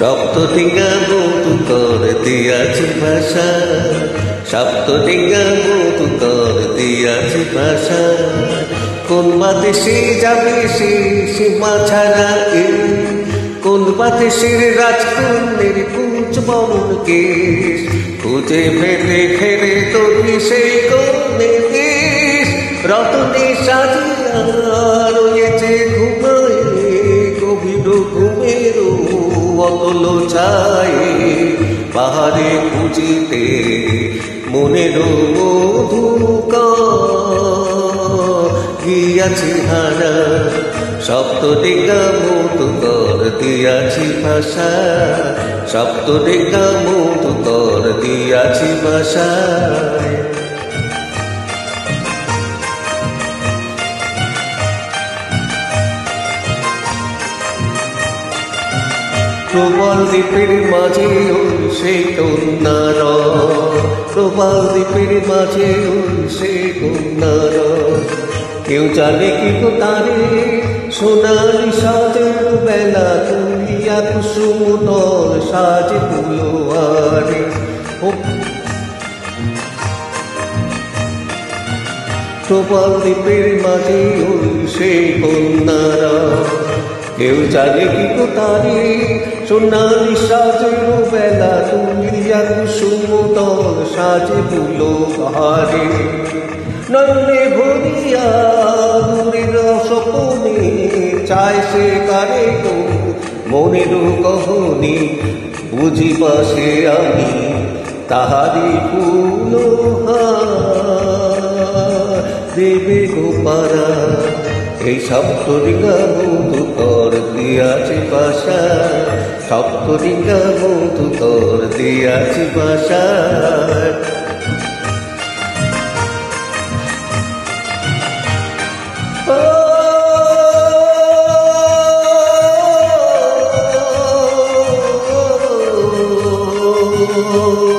সপ্তডিঙ্গা মধু কর দিয়াছি ভাষা, সপ্তডিঙ্গা মধু কর দিয়াছি ভাষা। কোন বাদেশে যাবে সে সীমা ছাড়া, কোন বাদেশের রাজকন্যের কুচ বরণ কেশ, খুঁজে ফেলে ফেলে তরি সেই কন্যে দেশ। রতনে সাজিয়া রয়েছে ঘুমায় গভীর ঘুমেরও অতল ছায়, পাহাড়ে খুঁজিতে মনের মধুকর গিয়াছি হারা। সপ্তডিঙ্গা মধু কর দিয়াছি ভাষা, সপ্তডিঙ্গা মধু কর দিয়াছি ভাষা। প্রবাল দ্বীপের মাঝে ওই সেই কন্যার, প্রবাল দ্বীপের মাঝে ওই সেই কন্যার। কেউ জানে কি গো তারে সোনালি সাজের বেলা তুলিয়া কুসুমতল সাজে ফুলোয়ারে। প্রবাল দ্বীপের মাঝে ওই সেই কন্যারা, কেউ জানে কি গো তারে সোনালি সাজের বেলা তুলিয়া কুসুমতল সাজে ফুলোয়ারে। নয়নে ভরিয়া দূরের স্বপনে চায় সে কারে গো মনের কহনি, বুঝিবাসে আমি তাহারি ফুলহার দেবে গো পারা। এই সপ্তডিঙ্গা মধু কর দিয়াছি ভাষা, সপ্তডিঙ্গা মধু কর দিয়াছি ভাষা। Oh